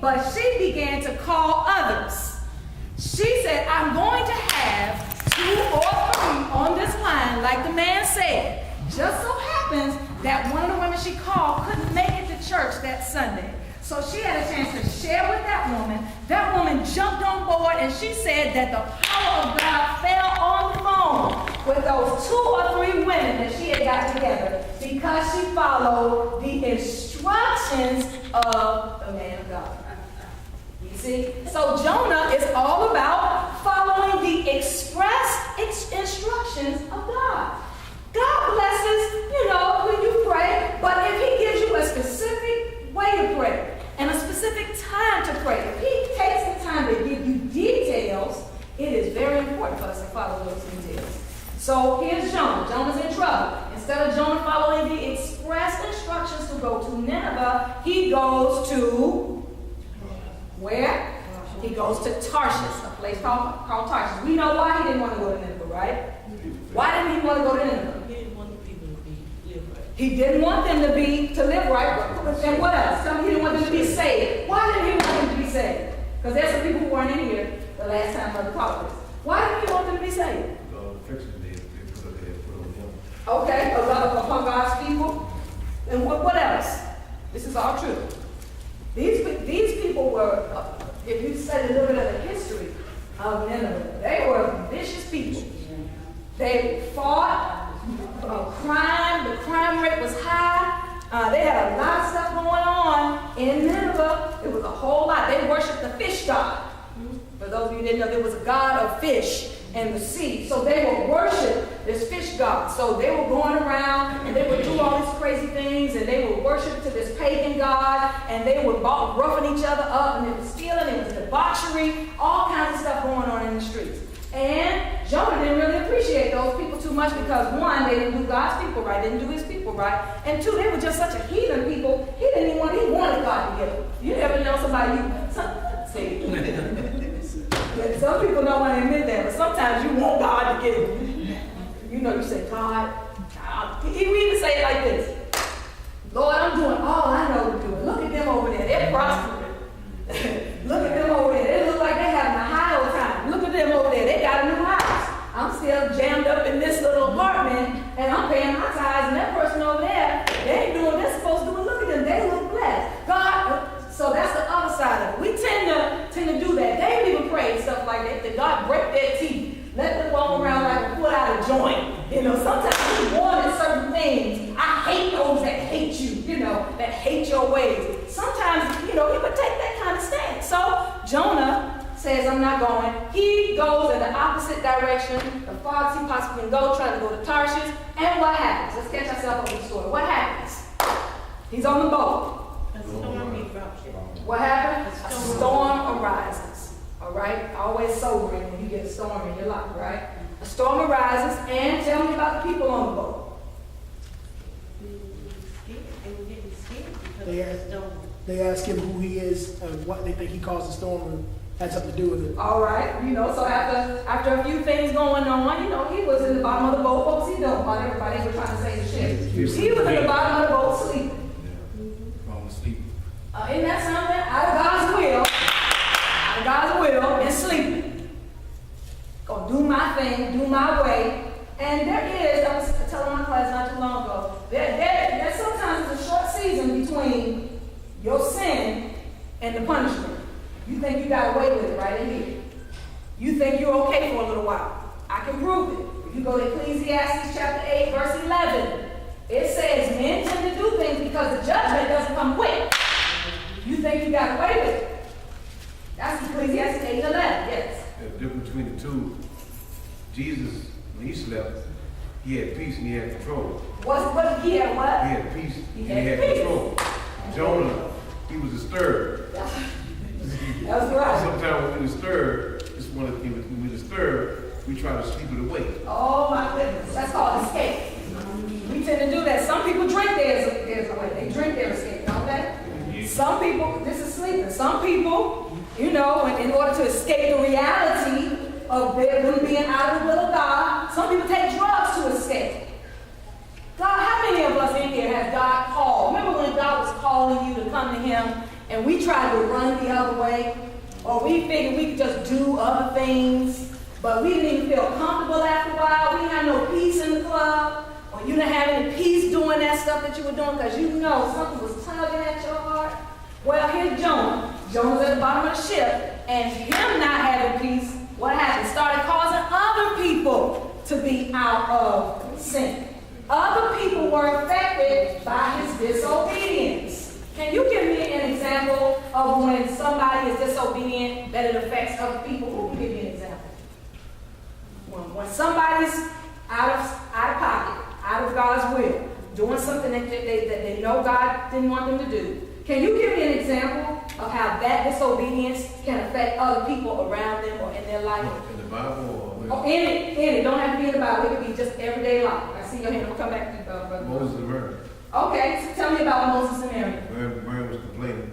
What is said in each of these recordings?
but she began to call others. She said, I'm going to have 2 or 3 on this line, like the man said. Just so happens that one of the women she called couldn't make it to church that Sunday. So she had a chance to share with that woman. That woman jumped on board and she said that the power of God fell on the phone with those 2 or 3 women that she had got together because she followed the instructions of the man of God. You see? So Jonah is all about following the express instructions of God. God blesses, when you pray, but if he gives you a specific way to pray, and a specific time to pray, if he takes the time to give you details, it is very important for us to follow those details. So here's Jonah. Jonah's in trouble. Instead of Jonah following the express instructions to go to Nineveh, he goes to where? He goes to Tarsus, a place called Tarsus. We know why he didn't want to go to Nineveh, right? Why didn't he want to go to Nineveh? He didn't want them to live right. And what else? Tell me, he didn't want them to be saved. Why didn't he want them to be saved? Because there's some people who weren't in here the last time Brother taught this. Why didn't he want them to be saved? Okay, a love upon God's people. And what else? This is all true. These people were, if you study a little bit of the history of Nineveh, they were vicious people. They fought. The crime rate was high. They had a lot of stuff going on in Nineveh. It was a whole lot. They worshiped the fish god. For those of you who didn't know, there was a god of fish and the sea. So they would worship this fish god. So they were going around and they would do all these crazy things and they would worship to this pagan god and they were roughing each other up and it was stealing, it was debauchery, all kinds of stuff going on in the streets. And Jonah didn't really appreciate those people too much because, 1, they didn't do God's people right, didn't do his people right. And 2, they were just such a heathen people, he wanted God to get them. You ever know somebody, some people don't want to admit that, but sometimes you want God to get them. You say, God, he even say it like this. Lord, I'm doing all I know to do. Look at them over there, they're prospering. Look at them over there, they look like they're having a high old time. Look at them over there, they got a new house. I'm still jammed up in this little apartment, and I'm paying my tithes, and that person over there, they ain't doing what they're supposed to do. Look at them, they look blessed. God, so that's the other side of it. We tend to do that. David even prayed stuff like that God break their teeth. Let them walk around like a foot out of joint. Sometimes we wanted certain things. I hate those that hate you, that hate your ways. Sometimes, he would take that kind of stance. So Jonah says, I'm not going. He goes in the opposite direction, the farthest he possibly can go, trying to go to Tarsus. And what happens? Let's catch ourselves up with the story. What happens? He's on the boat. A storm erupts. What happened? A storm arises. All right? Always sobering when you get a storm in your life, right? A storm arises, and tell me about the people on the boat. They ask him who he is and what they think he caused the storm and had something to do with it. All right, so after a few things going on, he was in the bottom of the boat. What was he doing while everybody was trying to save the ship? He was in the bottom of the boat sleeping. Sleeping. Isn't that something? Out of God's will, and sleeping. Gonna do my thing, do my way. And there is, I was telling my class not too long ago, there sometimes is a short season between your sin and the punishment. You think you got away with it right in here. You think you're okay for a little while. I can prove it. If you go to Ecclesiastes chapter 8, verse 11, it says men tend to do things because the judgment doesn't come quick. You think you got away with it. That's Ecclesiastes 8, 11, yes. The difference between the two, Jesus, when he slept, he had peace and he had control. What he had what? He had peace and he had control. Jonah, he was disturbed. That's right. Sometimes when we're disturbed, it's one of the things, when we're disturbed, we try to sleep it away. Oh my goodness, that's called escape. We tend to do that. Some people drink theirs away. They drink their escape, don't they? Some people, this is sleeping. Some people, in order to escape the reality of them being out of the will of God, some people take drugs to escape. God, how many of us in here has God called? Remember when God was calling you to come to him and we tried to run the other way, or we figured we could just do other things, but we didn't even feel comfortable after a while. We didn't have no peace in the club, or you didn't have any peace doing that stuff that you were doing because you know something was tugging at your heart. Well, here's Jonah. Jonah's at the bottom of the ship, and him not having peace, what happened? Started causing other people to be out of sync. Other people were affected by his disobedience. Can you give me an example of when somebody is disobedient that it affects other people? Who can give me an example? When somebody's out of pocket, out of God's will, doing something that they know God didn't want them to do. Can you give me an example of how that disobedience can affect other people around them or in their life? In the Bible or Oh, in it. Don't have to be in the Bible. It could be just everyday life. I see your hand. I'll come back to you, brother. Moses and Mary. Okay, so tell me about Moses and Mary. Mary was complaining,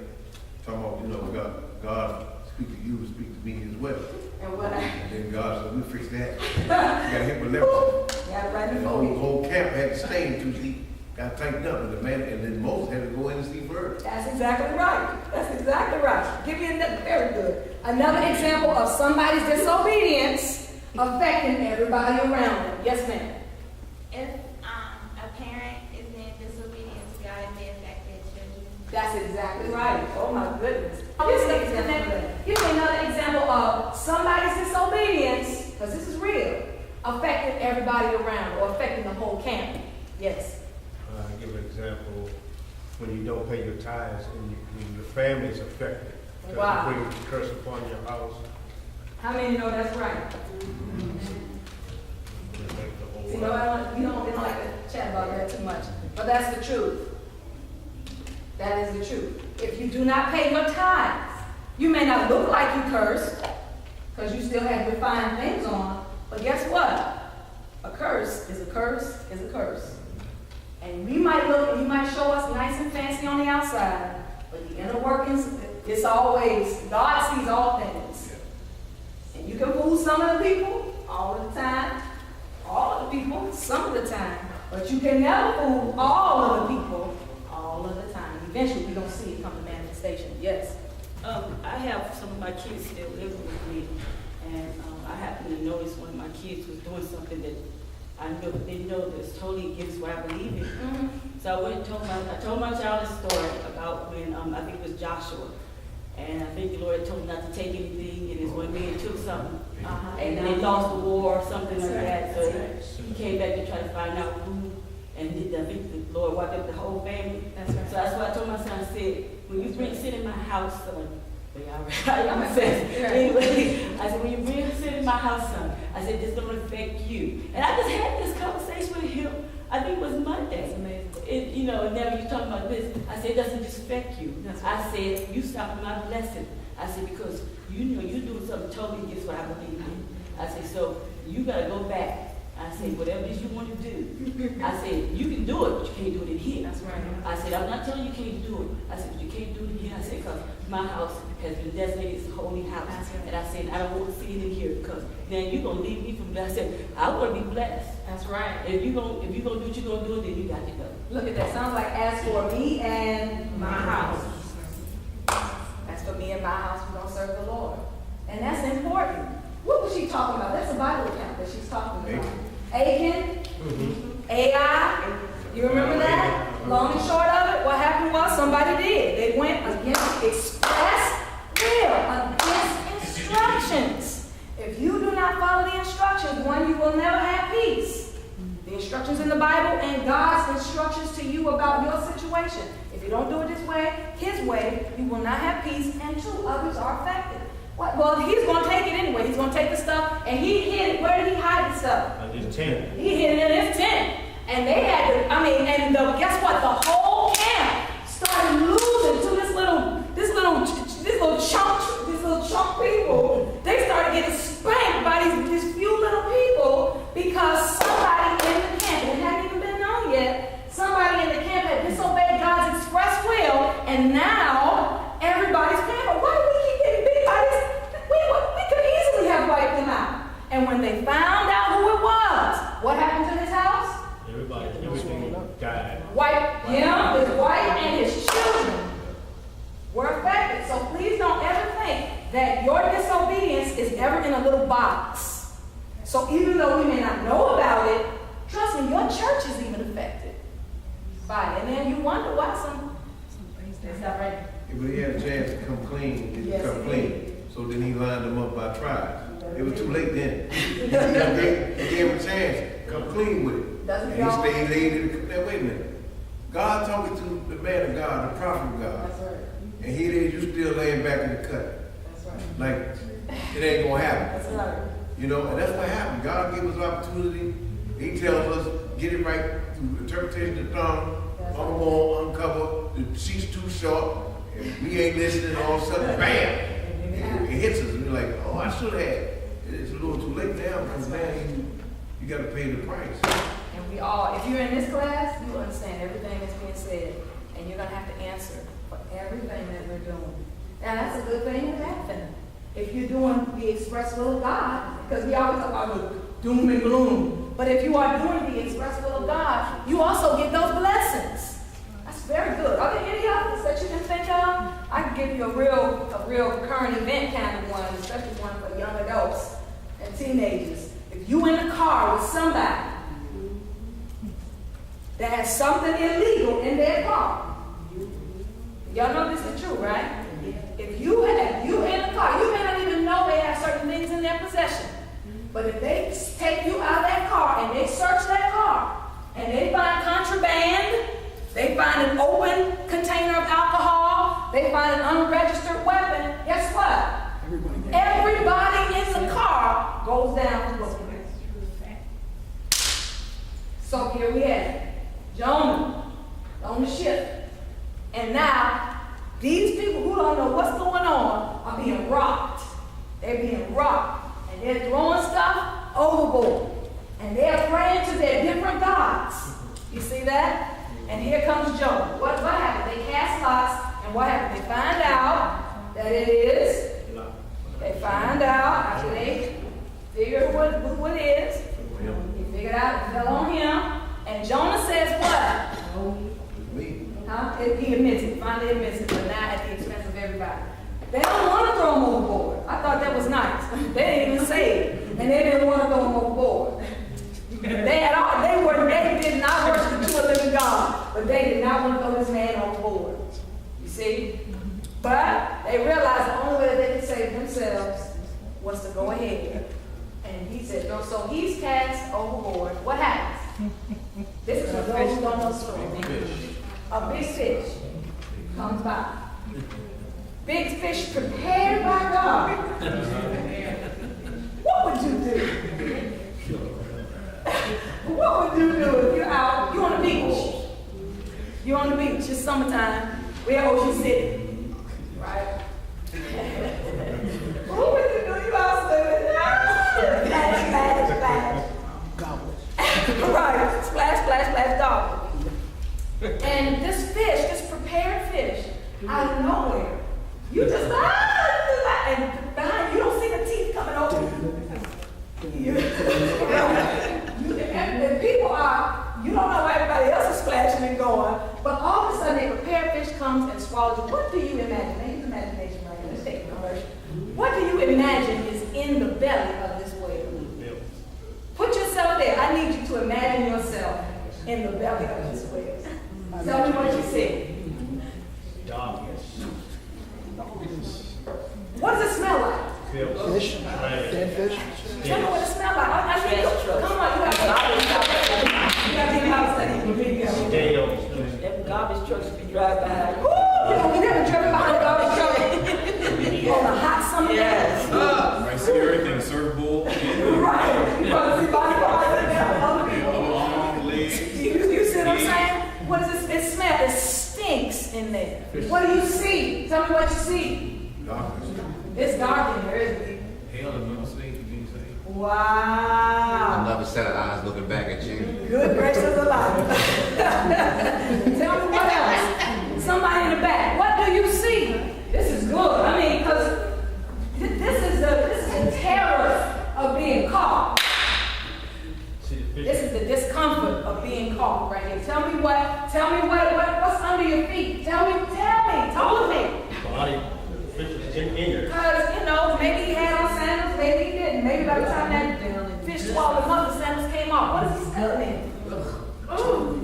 talking about, God speak to you, speak to me as well. And what And then God said, we'll fix that. You got hit with leprosy. Yeah, right And the before you. whole camp had to stay too deep. Got tightened up, and then Moses had to go in and see first. That's exactly right. That's exactly right. Give me another, very good. Another example of somebody's disobedience affecting everybody around them. Yes, ma'am. If a parent is in disobedience to God, it may affect their children. That's exactly right. Oh my goodness. Give me another example of somebody's disobedience, because this is real, affecting everybody around or affecting the whole camp. Yes. I give an example, when you don't pay your tithes and your family is affected. Because Wow. it brings a curse upon your house. How many know that's right? It affects the whole See, world. we don't like to chat about that too much. But that's the truth. That is the truth. If you do not pay your tithes, you may not look like you cursed, because you still have your fine things on, but guess what? A curse is a curse is a curse. And we might look and you might show us nice and fancy on the outside, but the inner workings, it's always, God sees all things. And you can fool some of the people all of the time, all of the people some of the time, but you can never fool all of the people all of the time. Eventually we're going to see it come to manifestation. Yes. I have some of my kids still living with me, and I happened to notice one of my kids was doing something that I didn't know that's totally against what I believe in. Mm-hmm. So I went and told my child a story about when I think it was Joshua, and I think the Lord told him not to take anything, and his one man took something, and then they lost the war or something like that. So he came back to try to find out who, and I think the Lord wiped up the whole family. That's right. So that's why I told my son, I said, when you sit in my house, son, anyway, I said, when you sit in my house, son, I said, this is going to affect you. And I just had this conversation with him, I think it was Monday. That's amazing. And now you're talking about this. I said, it doesn't just affect you. That's I said, you stopping my blessing. I said, because you're doing something totally against what I believe in. I said, so you got to go back. I said, whatever it is you want to do. I said, you can do it, but you can't do it in here. That's right. I said, I'm not telling you can't do it. I said, but you can't do it in here. I said, because my house has been designated as a holy house. That's right. And I said, I don't want to see it in here because then you're going to leave me from blessed. I said, I want to be blessed. That's right. If you're going to do what you're going to do, then you got to go. Look at that. Sounds like as for me and my house. As for me and my house, we're going to serve the Lord. And that's important. What was she talking about? That's a Bible account that she's talking about. Achan, Ai, you remember that? Long and short of it, what happened was somebody did. They went against express will, against instructions. If you do not follow the instructions, one, you will never have peace. The instructions in the Bible and God's instructions to you about your situation. If you don't do it this way, His way, you will not have peace, and two, others are affected. What? Well, He's going to take it anyway. He's going to take the stuff, and He hid it. Where did He hide the stuff? His tent. He hid it in His tent. And they had to, guess what? The whole camp started losing to this little chunk people. They started getting spanked by these few little people because somebody in the camp, it hadn't even been known yet, somebody in the camp had disobeyed God's express will, and now everybody's paying. Why do we keep getting beat by this? We could easily have wiped them out. And when they found out who it was, what happened to his house? Everything died. Him, his wife, and his children were affected. that your disobedience is ever in a little box. So even though we may not know about it, trust me, your church is even affected by it. And then you wonder why some things that's not right. Yeah, but he had a chance to come clean. He Yes, come he clean. So then he lined them up by tribes. It was too late then. He gave him a chance. Come clean with it. Doesn't And he he always? stayed laid in the, now wait a minute. God talking to the man of God, the prophet of God. That's right. And here it is, you still laying back in the cut. That's right. Like, it ain't gonna happen. That's right. You know, and that's what happened. God gave us opportunity. He tells us, get it right through interpretation of the tongue. That's I'm right. going to uncover, the sheet's too short, and we ain't listening, all of a sudden, bam! It hits us, and we're like, oh, I should have. It's a little too late now, because now you got to pay the price. And we all, if you're in this class, you understand everything that's being said, and you're going to have to answer for everything that we're doing. Now, that's a good thing to happen. If you're doing the express will of God, because we always talk about doom and gloom. But if you are doing the express will of God, you also get those blessings. That's very good. Are there any others that you can think of? I can give you a real current event kind of one, especially one for young adults and teenagers. If you in the car with somebody that has something illegal in their car, y'all know this is true, right? If you in the car, you may not even know they have certain things in their possession. But if they take you out of that car and they search that car and they find contraband, they find an open container of alcohol, they find an unregistered weapon, guess what? Everybody in the car goes down to look. So here we have Jonah on the ship. And now, these people who don't know what's going on are being rocked. They're being rocked. And they're throwing stuff overboard. And they're praying to their different gods. You see that? And here comes Jonah. What happened? They cast lots. And what happened? They find out that it is. They find out after they figure who it is. He figured out it fell on him. And Jonah says what? Me. Huh? He admits it, finally admits it, but not at the expense of everybody. They don't want to throw him overboard. I thought that was nice. They didn't even say it, and they didn't want to throw him overboard. They did not worship the true living God, but they did not want to throw this man overboard. You see? But they realized the only way that they could save themselves was to go ahead. And he said, no, so he's cast overboard. What happens? This is for those who don't know the story. A big fish comes by. Big fish prepared by God. What would you do? What would you do if you're out? You're on the beach. You're on the beach. It's summertime. We're at Ocean City. Right? What would you do? You out swimming. Splash, splash, splash. Gobble. Right. Splash, splash, splash, dog. And this fish, this prepared fish, out of nowhere, you just and behind you don't see the teeth coming over. And people are, you don't know where everybody else is splashing and going, but all of a sudden a prepared fish comes and swallows you. What do you imagine? Now use imagination right here. Let's take a commercial. What do you imagine is in the belly of this whale? Put yourself there. I need you to imagine yourself in the belly of this whale. Tell me what you see. What does it smell like? Fish. Dead fish. Tell me what it smells like. I need you. Come on, you got to be Bible study. Them garbage trucks be driving by. Woo! You never driven behind a garbage truck on a hot summer day. Yes. I see everything, surfboard. Right. You probably see body parts in there. Other people. You see what I'm saying? What does it smell? It stinks in there. What do you see? Tell me what you see. Darkness. It's dark in here, isn't it? Hell, if you don't say, you can't say. Wow. Another set of eyes looking back at you. Good gracious alive. Tell me what else. Somebody in the back. What do you see? This is good. I mean, because this is the terror of being caught. This is the discomfort of being caught right here. Tell me what's under your feet. Tell me, talk to me. Body, fish is in here. Because, by the time that fish swallowed him up, the sandals came off. What is he smelling in? Ooh.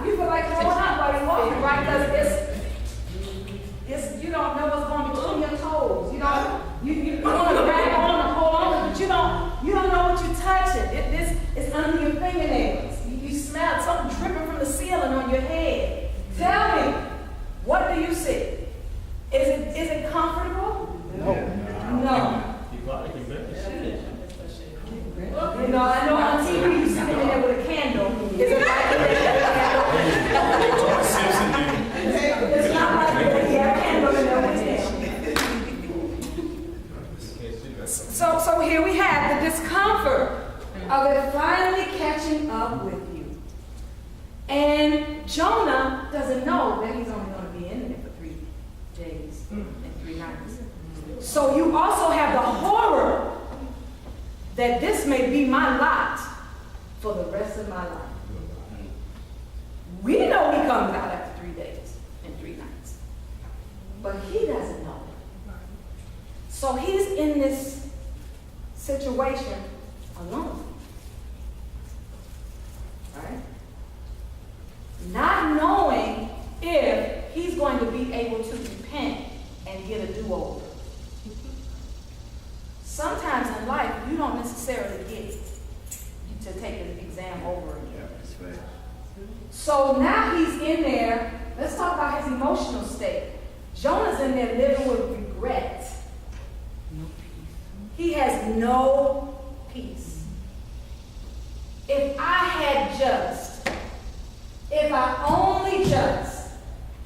You feel like throwing up while you're walking, right? Because you don't know what's going between your toes. You want to grab on and hold on, but you don't know what you're touching. It's under your fingernails. You smell something dripping from the ceiling on your head. Tell me, what do you see? Is it comfortable? No. You know, I know on TV you sit in there with a candle. Is it like it's not like that. You have a candle in there with it. So here we have the discomfort of it finally catching up with you. And Jonah doesn't know that he's only going to be in there for 3 days and 3 nights. So you also have the horror that this may be my lot for the rest of my life. We know he comes out after 3 days and 3 nights. But he doesn't know. So he's in this situation alone. Right? Not knowing if he's going to be able to repent and get a do-over. Sometimes in life, you don't necessarily get to take an exam over again. Yeah, that's right. So now he's in there. Let's talk about his emotional state. Jonah's in there living with regret. He has no peace. If I only just,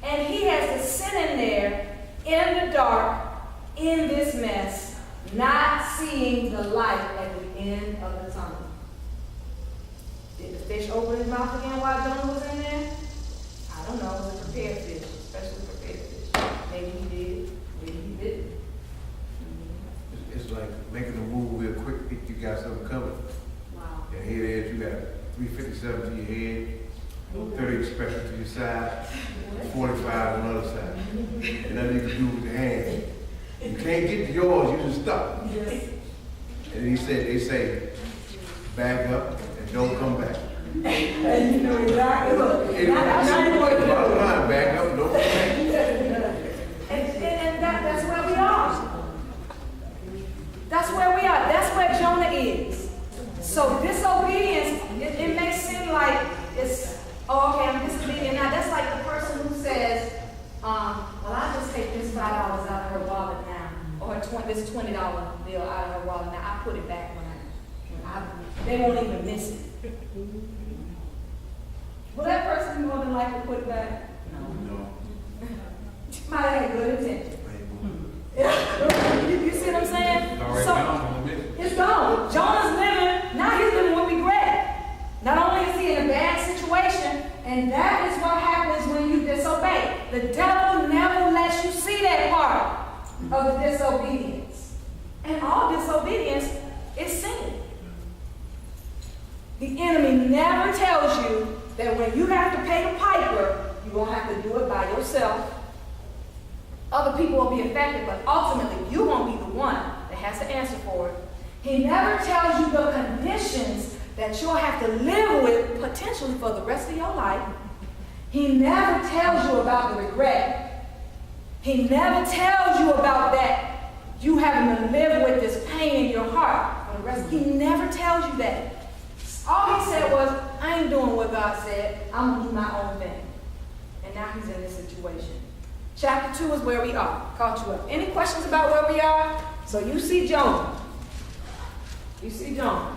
and he has to sit in there in the dark, in this mess, not seeing the light at the end of the tunnel. Did the fish open his mouth again while Jonah was in there? I don't know. It was a prepared fish, especially prepared fish. Maybe he did, maybe he didn't. It's like making a move real quick if you got something coming. Wow. And here it is, you got 357 to your head, 30 special to your side, 45 on the other side. And nothing you can do with your hands. You can't get to yours, you just stuck. Yes. And they say, back up and don't come back. And you know exactly what. Bottom line, back up and don't come back. And that's where we are. That's where we are. That's where Jonah is. So disobedience, it may seem like it's, oh, okay, I'm disobedient. Now that's like the person who says, well, I'll just take this $5 out of her wallet now, or this $20 bill out of her wallet now. I put it back when they won't even miss it. Will that person more than likely put it back? No. Might have had good intention. You see what I'm saying? So it's gone. Jonah's living, now he's living with regret. Not only is he in a bad situation, and that is what happens when you disobey. The devil never lets you see that part of the disobedience. And all disobedience is sin. The enemy never tells you that when you have to pay the piper, you're going to have to do it by yourself. Other people will be affected, but ultimately you won't be the one that has to answer for it. He never tells you the conditions that you'll have to live with potentially for the rest of your life. He never tells you about the regret. He never tells you about that you having to live with this pain in your heart for the rest. He never tells you that. All he said was, I ain't doing what God said. I'm going to do my own thing. And now he's in this situation. Chapter 2 is where we are. Caught you up. Any questions about where we are? So you see Jonah. You see Jonah.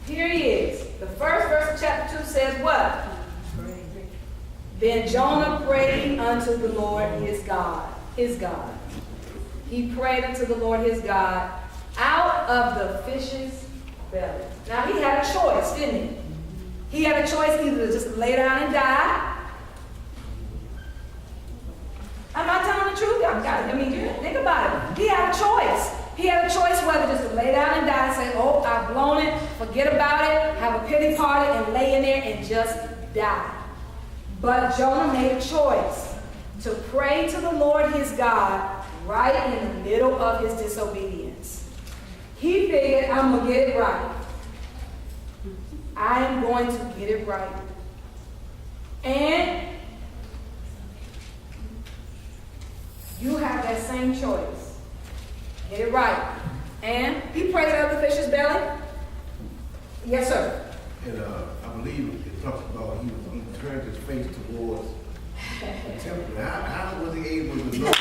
Here he is. The first verse of chapter 2 says what? Then Jonah prayed unto the Lord his God. His God. He prayed unto the Lord his God out of the fish's belly. Now he had a choice, didn't he? He had a choice either to just lay down and die. I'm not telling the truth. I mean, think about it. He had a choice. He had a choice whether just to lay down and die and say, oh, I've blown it, forget about it, have a pity party, and lay in there and just die. But Jonah made a choice to pray to the Lord his God right in the middle of his disobedience. He figured, I'm going to get it right. I am going to get it right. And you have that same choice. Get it right. And he prayed out of the fish's belly. Yes, sir. And I believe it talks about he turned his face towards the temple. How was he able to know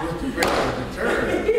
which direction to turn?